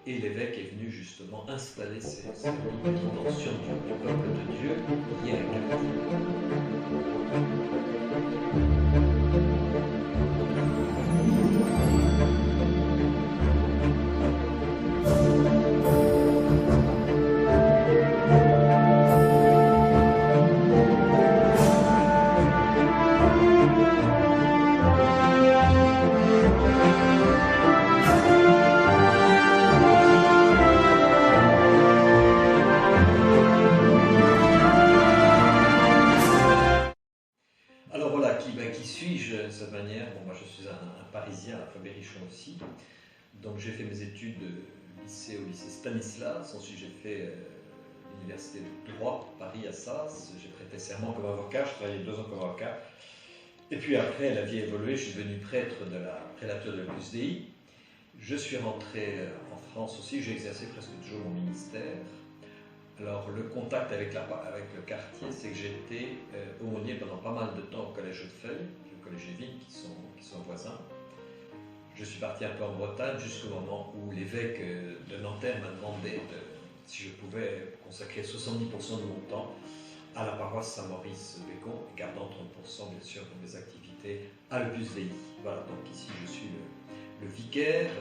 et l'évêque est venu justement installer ces petites pensions du peuple de Dieu liées à un quartier. Alors voilà, qui suis-je de cette manière? Bon, moi je suis un Parisien, un peu berrichon aussi. Donc j'ai fait mes études au lycée Stanislas. Ensuite j'ai fait l'université de droit, Paris à Assas. J'ai prêté serment comme avocat, je travaillais 2 ans comme avocat. Et puis après, la vie a évolué, je suis devenu prêtre de la prélature de l'Opus Dei. Je suis rentré en France aussi, j'ai exercé presque toujours mon ministère. Alors, le contact avec le quartier, c'est que j'étais aumônier pendant pas mal de temps au collège Hautefeuille, le collège des Vignes, qui sont voisins. Je suis parti un peu en Bretagne jusqu'au moment où l'évêque de Nanterre m'a demandé si je pouvais consacrer 70% de mon temps à la paroisse Saint-Maurice-Bécon, gardant 30% bien sûr pour mes activités à l'Opus Dei. Voilà, donc ici je suis le vicaire,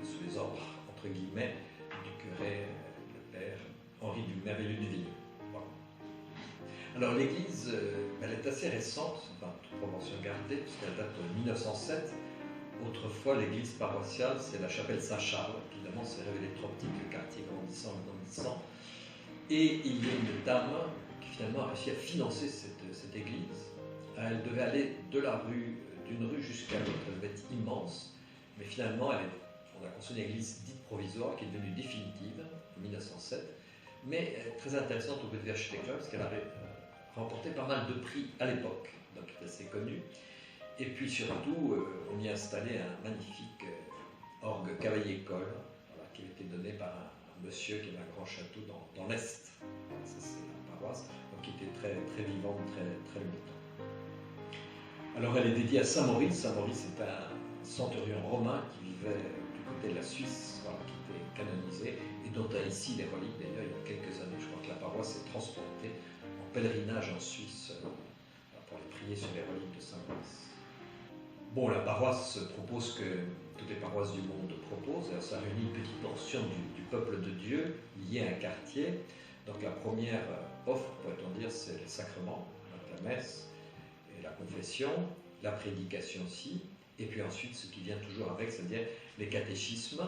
sous les ordres, entre guillemets, du curé, le père Henri du Merveilleux du Vigneux. Voilà. Alors l'église, elle est assez récente, enfin toute proportion gardée, puisqu'elle date de 1907. Autrefois, l'église paroissiale, c'est la chapelle Saint-Charles. Évidemment, c'est révélé trop petit, le quartier grandissant et grandissant. Et il y a une dame qui finalement a réussi à financer cette église. Elle devait aller d'une rue jusqu'à l'autre, elle devait être immense. Mais finalement, on a construit une église dite provisoire qui est devenue définitive en 1907. Mais très intéressante au point de vue architectural parce qu'elle avait remporté pas mal de prix à l'époque, donc elle est assez connue. Et puis surtout, on y a installé un magnifique orgue Cavaillé-Coll, voilà, qui a été donné par un monsieur qui avait un grand château dans l'Est. Voilà, ça c'est la paroisse, donc qui était très, très vivante, très, très longtemps. Alors elle est dédiée à Saint Maurice. Saint Maurice est un centurion romain qui vivait du côté de la Suisse, voilà, qui était canonisé, et dont a ici les reliques. D'ailleurs, il y a quelques années, je crois que la paroisse est transportée en pèlerinage en Suisse pour aller prier sur les reliques de Saint Maurice. Bon, la paroisse propose que toutes les paroisses du monde proposent. Ça réunit une petite portion du peuple de Dieu lié à un quartier. Donc la première offre, pourrait-on dire, c'est les sacrements, donc la messe et la confession, la prédication aussi, et puis ensuite ce qui vient toujours avec, c'est-à-dire les catéchismes,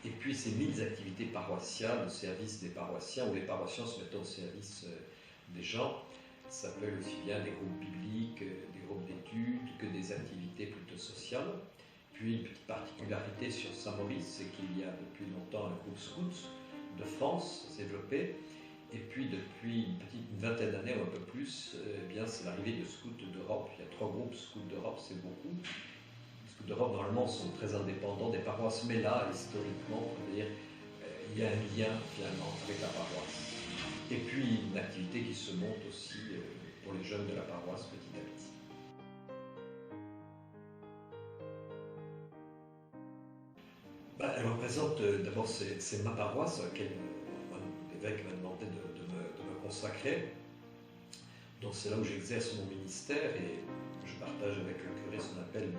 et puis ces 1000 activités paroissiales au service des paroissiens, où les paroissiens se mettent au service des gens. Ça peut être aussi bien des groupes bibliques, des groupes d'études, que des activités plutôt sociales. Puis une petite particularité sur Saint-Maurice, c'est qu'il y a depuis longtemps un groupe scout de France développé. Et puis depuis une vingtaine d'années ou un peu plus, eh bien c'est l'arrivée de scouts d'Europe. Il y a 3 groupes scouts d'Europe, c'est beaucoup. Les scouts d'Europe normalement sont très indépendants des paroisses, mais là, historiquement, on peut dire, il y a un lien finalement avec la paroisse. Et puis une activité qui se monte aussi pour les jeunes de la paroisse petit à petit. Elle représente, d'abord c'est ma paroisse à laquelle l'évêque m'a demandé de me consacrer. Donc c'est là où j'exerce mon ministère et je partage avec le curé ce qu'on appelle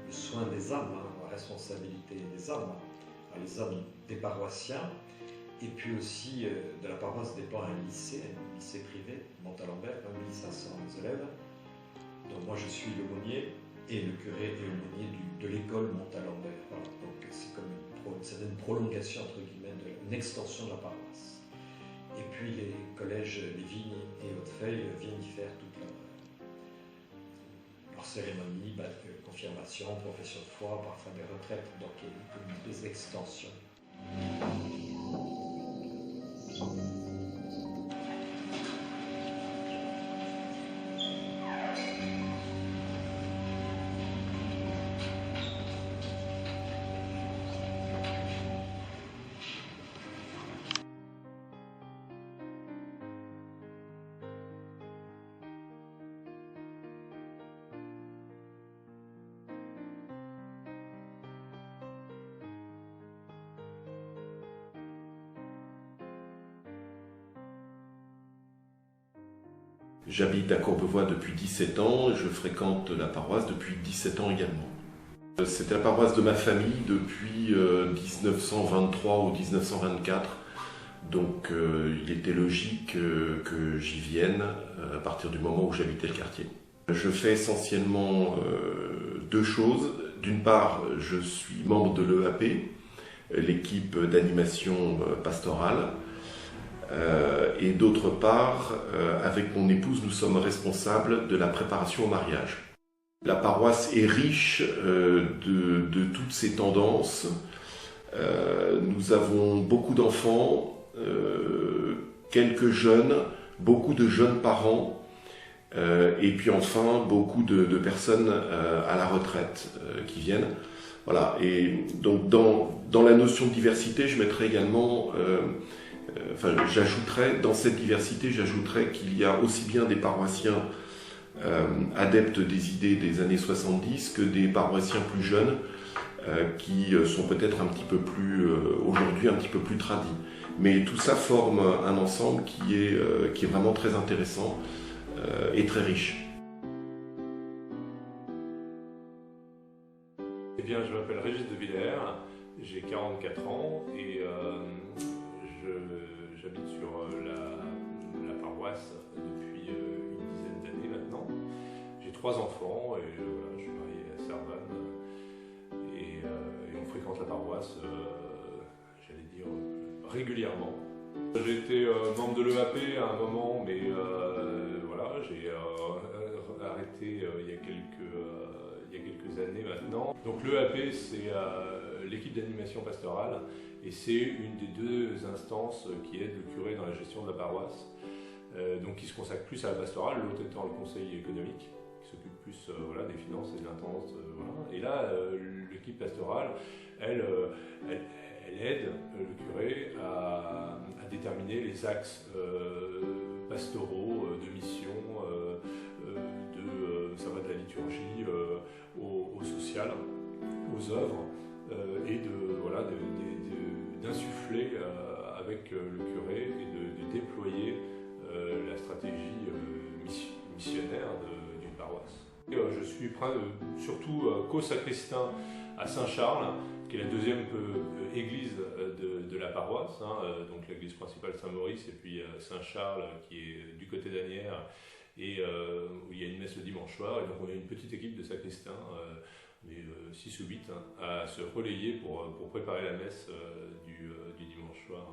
le soin des âmes, la responsabilité des âmes, les âmes des paroissiens. Et puis aussi, de la paroisse dépend un lycée privé, Montalembert, 1500 élèves. Donc moi je suis l'aumônier et le curé est l'aumônier de l'école Montalembert. Voilà. Donc c'est comme une prolongation, entre guillemets, une extension de la paroisse. Et puis les collèges, les Vignes et Hautefeuille viennent y faire toute leur cérémonie, confirmation, profession de foi, parfois des retraites. Donc il y a des extensions. J'habite à Courbevoie depuis 17 ans et je fréquente la paroisse depuis 17 ans également. C'était la paroisse de ma famille depuis 1923 ou 1924. Donc il était logique que j'y vienne à partir du moment où j'habitais le quartier. Je fais essentiellement deux choses. D'une part, je suis membre de l'EAP, l'équipe d'animation pastorale. Et d'autre part, avec mon épouse, nous sommes responsables de la préparation au mariage. La paroisse est riche de toutes ces tendances. Nous avons beaucoup d'enfants, quelques jeunes, beaucoup de jeunes parents, et puis enfin beaucoup de personnes à la retraite qui viennent. Voilà. Et donc dans la notion de diversité, je mettrai également, j'ajouterai dans cette diversité, j'ajouterai qu'il y a aussi bien des paroissiens adeptes des idées des années 70 que des paroissiens plus jeunes qui sont peut-être un petit peu plus, aujourd'hui un petit peu plus tradis. Mais tout ça forme un ensemble qui est vraiment très intéressant et très riche. Eh bien, je m'appelle Régis de Villers, j'ai 44 ans et j'habite sur la paroisse depuis une dizaine d'années maintenant. J'ai 3 enfants et voilà, je suis marié à Servanne et on fréquente la paroisse, j'allais dire, régulièrement. J'ai été membre de l'EAP à un moment, mais voilà, j'ai arrêté il y a quelques années maintenant. Donc l'EAP, c'est l'équipe d'animation pastorale et c'est une des 2 instances qui aide le curé dans la gestion de la paroisse. Donc qui se consacre plus à la pastorale, l'autre étant le conseil économique, qui s'occupe plus voilà, des finances et de l'intendance. Voilà. Et là, l'équipe pastorale, elle aide le curé à déterminer les axes pastoraux de mission, ça va de la liturgie au social, aux œuvres, et d'insuffler avec le curé et de déployer la stratégie missionnaire d'une paroisse. Je suis surtout co-sacristain à Saint-Charles, qui est la 2e église de la paroisse, donc l'église principale Saint-Maurice, et puis Saint-Charles qui est du côté d'Asnières, et où il y a une messe le dimanche soir, et donc on a une petite équipe de sacristains, 6 ou 8, à se relayer pour préparer la messe du dimanche soir.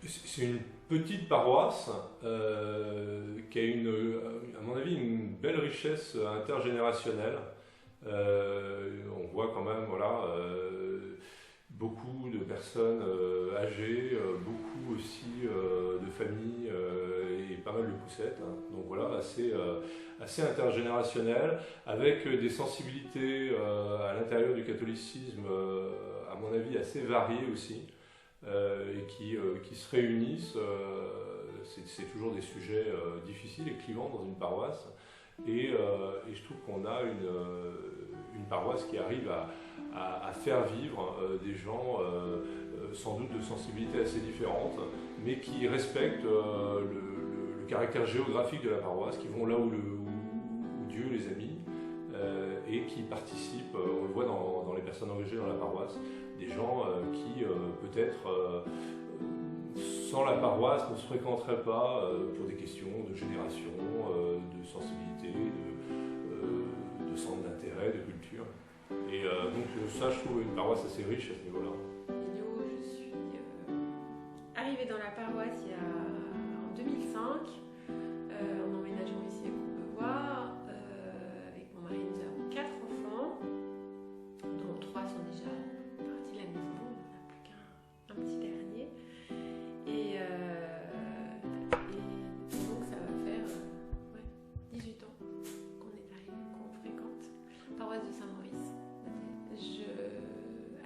C'est une petite paroisse qui a à mon avis, une belle richesse intergénérationnelle. On voit quand même beaucoup de personnes âgées, beaucoup aussi de familles et pas mal de poussettes. Donc voilà, assez intergénérationnel, avec des sensibilités à l'intérieur du catholicisme, à mon avis, assez variées aussi, et qui se réunissent. C'est toujours des sujets difficiles et clivants dans une paroisse. Et je trouve qu'on a une paroisse qui arrive à faire vivre des gens sans doute de sensibilités assez différentes, mais qui respectent le caractère géographique de la paroisse, qui vont là où Dieu les a mis, et qui participent, on le voit dans les personnes engagées dans la paroisse, des gens qui peut-être sans la paroisse ne se fréquenteraient pas pour des questions de génération, de sensibilité, de centre d'intérêt, de culture. Et donc ça, je trouve une paroisse assez riche à ce niveau-là. Je suis arrivée dans la paroisse en 2005, en emménageant ici à Courbevoie. Avec mon mari, nous avons 4 enfants, dont 3 sont déjà partis de la maison, on n'a plus qu'un petit dernier. Et donc ça va faire 18 ans qu'on est arrivé, qu'on fréquente la paroisse de Saint-Maurice.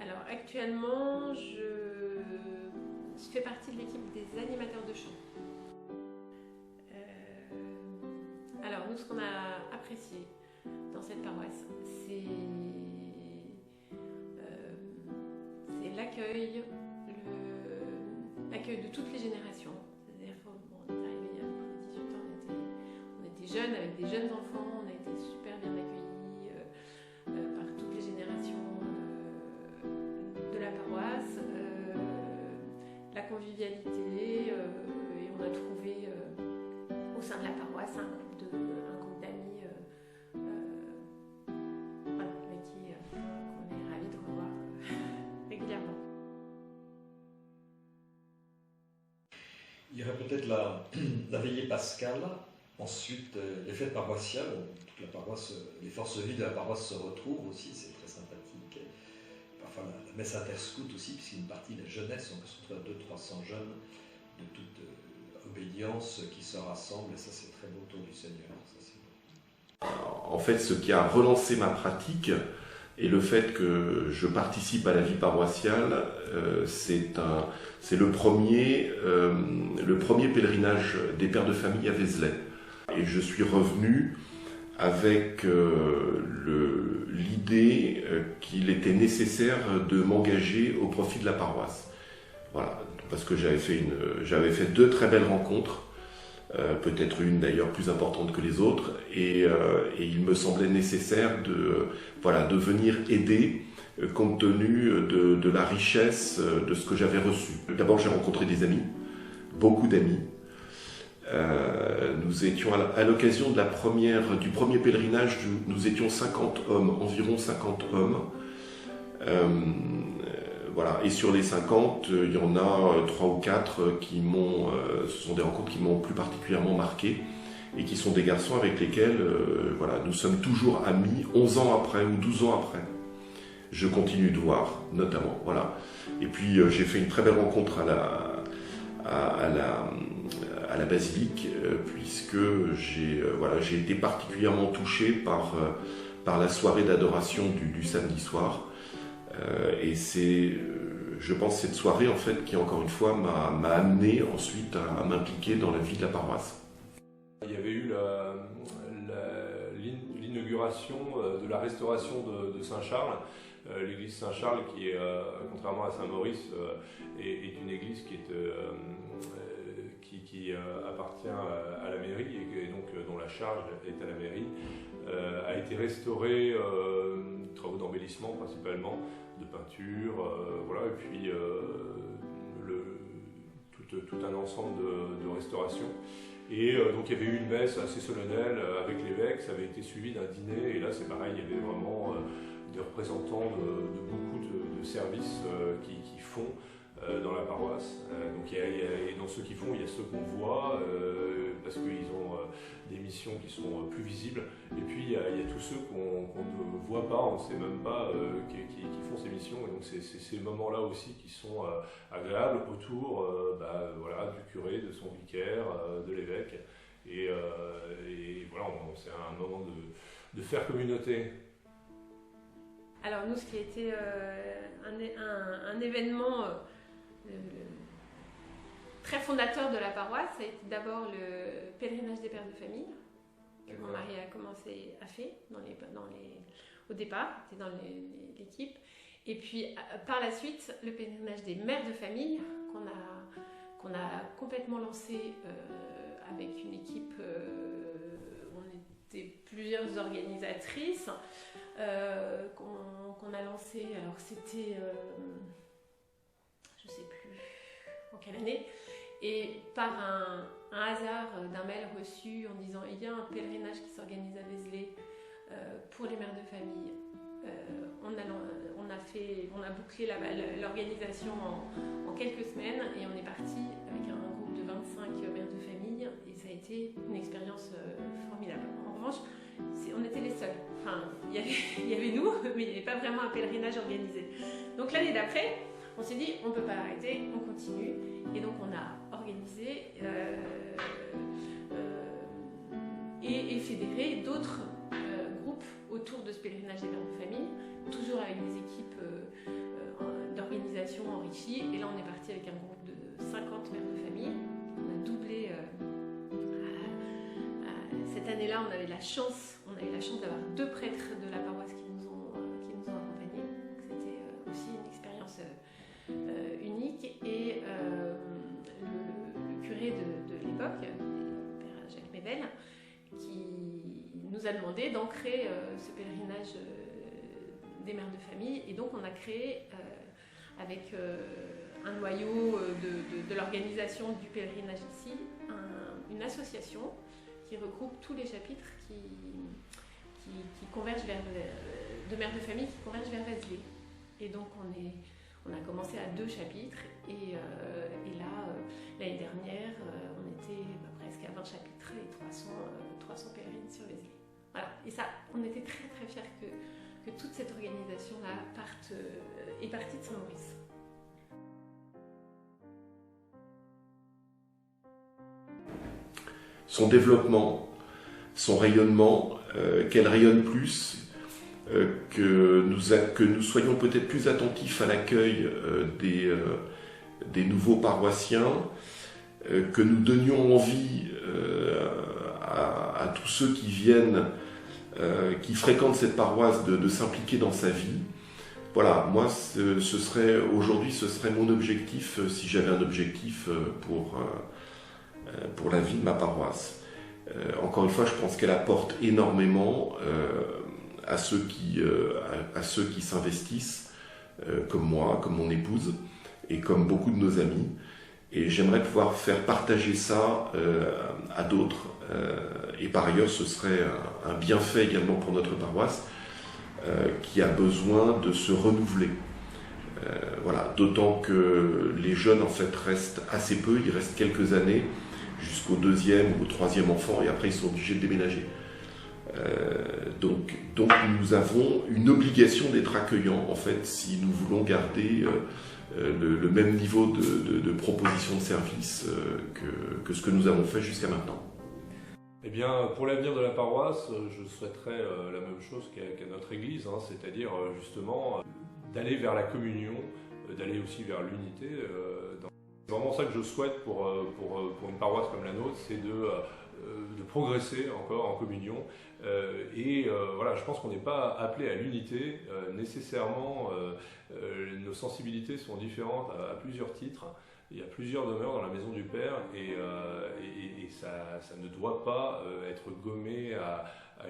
Alors actuellement, je fais partie de l'équipe des animateurs de chant. Alors nous, ce qu'on a apprécié dans cette paroisse, c'est l'accueil, l'accueil de toutes les générations. C'est-à-dire qu'on est arrivé il y a 18 ans, des jeunes enfants, on a été super bien accueillis par toutes les générations de la paroisse, la convivialité, et on a trouvé au sein de la paroisse un groupe d'amis voilà, avec qui on est ravis de revoir régulièrement. Il y aurait peut-être la veillée pascale, ensuite les fêtes paroissiales, où toute la paroisse, les forces vives de la paroisse se retrouvent aussi, c'est très sympathique. Parfois la messe interscout aussi, puisqu'une partie de la jeunesse, on peut se retrouver à 200-300 jeunes de toute obédience qui se rassemblent, et ça c'est très beau autour du Seigneur. Ça, c'est beau. En fait, ce qui a relancé ma pratique et le fait que je participe à la vie paroissiale, c'est le premier pèlerinage des pères de famille à Vézelay. Et je suis revenu avec l'idée qu'il était nécessaire de m'engager au profit de la paroisse. Voilà, parce que j'avais fait 2 très belles rencontres, peut-être une d'ailleurs plus importante que les autres, et il me semblait nécessaire de venir aider compte tenu de la richesse de ce que j'avais reçu. D'abord, j'ai rencontré des amis, beaucoup d'amis. Nous étions à l'occasion du premier pèlerinage, nous étions 50 hommes, environ 50 hommes. Voilà. Et sur les 50, il y en a 3 ou 4 ce sont des rencontres qui m'ont plus particulièrement marqué et qui sont des garçons avec lesquels voilà, nous sommes toujours amis 11 ans après ou 12 ans après. Je continue de voir, notamment. Voilà. Et puis j'ai fait une très belle rencontre à la basilique, puisque j'ai été particulièrement touché par la soirée d'adoration du samedi soir. Et c'est, je pense, cette soirée en fait qui encore une fois m'a amené ensuite à m'impliquer dans la vie de la paroisse. Il y avait eu l'inauguration de la restauration de Saint-Charles. L'église Saint-Charles qui est, contrairement à Saint-Maurice, est une église qui appartient à la mairie et donc dont la charge est à la mairie, a été restaurée, travaux d'embellissement principalement, de peinture, voilà, et puis tout un ensemble de restauration. Et donc il y avait eu une messe assez solennelle avec l'évêque, ça avait été suivi d'un dîner, et là c'est pareil, il y avait vraiment des représentants de beaucoup de services qui font dans la paroisse. Donc et dans ceux qui font, il y a ceux qu'on voit parce qu'ils ont des missions qui sont plus visibles. Et puis il y a tous ceux qu'on ne voit pas, on ne sait même pas qui font ces missions. Et donc c'est ces moments-là aussi qui sont agréables autour voilà, du curé, de son vicaire, de l'évêque. Et voilà, c'est un moment de faire communauté. Alors nous, ce qui a été un événement très fondateur de la paroisse, ça a été d'abord le pèlerinage des pères de famille, que mon mari a commencé à faire au départ, c'était dans l'équipe. Et puis par la suite, le pèlerinage des mères de famille, qu'on a complètement lancé avec une équipe, on était plusieurs organisatrices, qu'on a lancé, alors c'était, je ne sais plus en quelle année, et par un hasard d'un mail reçu en disant il y a un pèlerinage qui s'organise à Vézelay pour les mères de famille, on a bouclé l'organisation en quelques semaines et on est parti avec un groupe de 25 mères de famille et ça a été une expérience formidable. En revanche, on était les seuls. Enfin, il y avait nous, mais il n'y avait pas vraiment un pèlerinage organisé. Donc l'année d'après, on s'est dit, on ne peut pas arrêter, on continue. Et donc on a organisé et fédéré d'autres groupes autour de ce pèlerinage des mères de famille, toujours avec des équipes d'organisation enrichies. Et là, on est parti avec un groupe de 50 mères de famille. On a doublé. Cette année-là, on avait la chance d'avoir 2 prêtres de la paroisse qui nous ont accompagnés. C'était aussi une expérience unique. Et le curé de l'époque, le père Jacques Mével, qui nous a demandé d'ancrer ce pèlerinage des mères de famille. Et donc on a créé avec un noyau de l'organisation du pèlerinage ici, une association qui regroupe tous les chapitres qui convergent de mères de famille qui convergent vers Vézelay. Et donc on a commencé à 2 chapitres et là, l'année dernière, on était presque à 20 chapitres et 300 pèlerines sur Vézelay. Voilà. Et ça, on était très très fiers que toute cette organisation-là est partie de Saint-Maurice. Son développement, son rayonnement, qu'elle rayonne plus, que nous soyons peut-être plus attentifs à l'accueil des nouveaux paroissiens, que nous donnions envie à tous ceux qui viennent, qui fréquentent cette paroisse de s'impliquer dans sa vie. Voilà, moi, aujourd'hui, ce serait mon objectif, si j'avais un objectif pour la vie de ma paroisse. Encore une fois, je pense qu'elle apporte énormément à ceux qui s'investissent, comme moi, comme mon épouse, et comme beaucoup de nos amis. Et j'aimerais pouvoir faire partager ça à d'autres. Et par ailleurs, ce serait un bienfait également pour notre paroisse, qui a besoin de se renouveler. Voilà, d'autant que les jeunes, en fait, restent assez peu, il reste quelques années, jusqu'au 2e ou au 3e enfant, et après ils sont obligés de déménager. Donc nous avons une obligation d'être accueillants, en fait, si nous voulons garder le même niveau de proposition de service que ce que nous avons fait jusqu'à maintenant. Eh bien, pour l'avenir de la paroisse, je souhaiterais la même chose qu'à notre Église, hein, c'est-à-dire justement d'aller vers la communion, d'aller aussi vers l'unité. C'est vraiment ça que je souhaite pour une paroisse comme la nôtre, c'est de progresser encore en communion. Voilà, je pense qu'on n'est pas appelé à l'unité. Nécessairement, nos sensibilités sont différentes à plusieurs titres. Il y a plusieurs demeures dans la maison du Père et ça ne doit pas être gommé à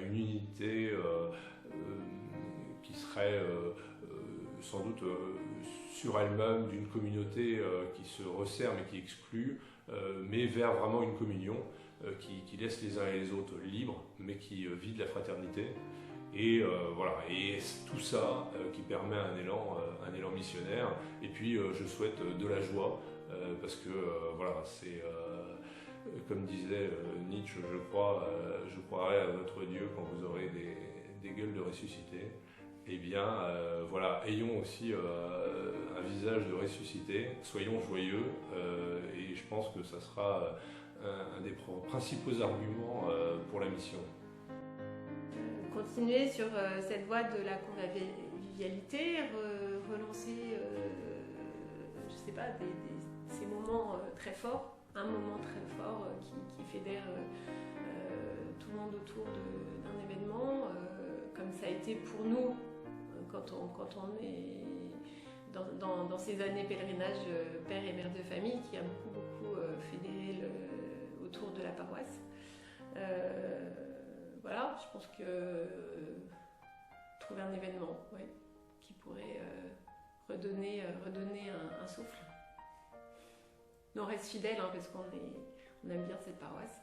une unité qui serait sans doute sur elle-même d'une communauté qui se resserre mais qui exclut, mais vers vraiment une communion qui laisse les uns et les autres libres mais qui vit de la fraternité. Et voilà, et tout ça qui permet un élan missionnaire. Et puis je souhaite de la joie parce que voilà, c'est comme disait Nietzsche, je croirai à votre Dieu quand vous aurez des gueules de ressuscités. Eh bien voilà, ayons aussi un visage de ressuscité, soyons joyeux et je pense que ça sera un des principaux arguments pour la mission. Continuer sur cette voie de la convivialité, relancer, je sais pas, ces moments très forts, un moment très fort qui fédère tout le monde autour d'un événement, comme ça a été pour nous quand on est dans ces années pèlerinage père et mère de famille, qui a beaucoup fédéré autour de la paroisse. Voilà, je pense que trouver un événement qui pourrait redonner un souffle. Nous on reste fidèles parce qu'on aime bien cette paroisse.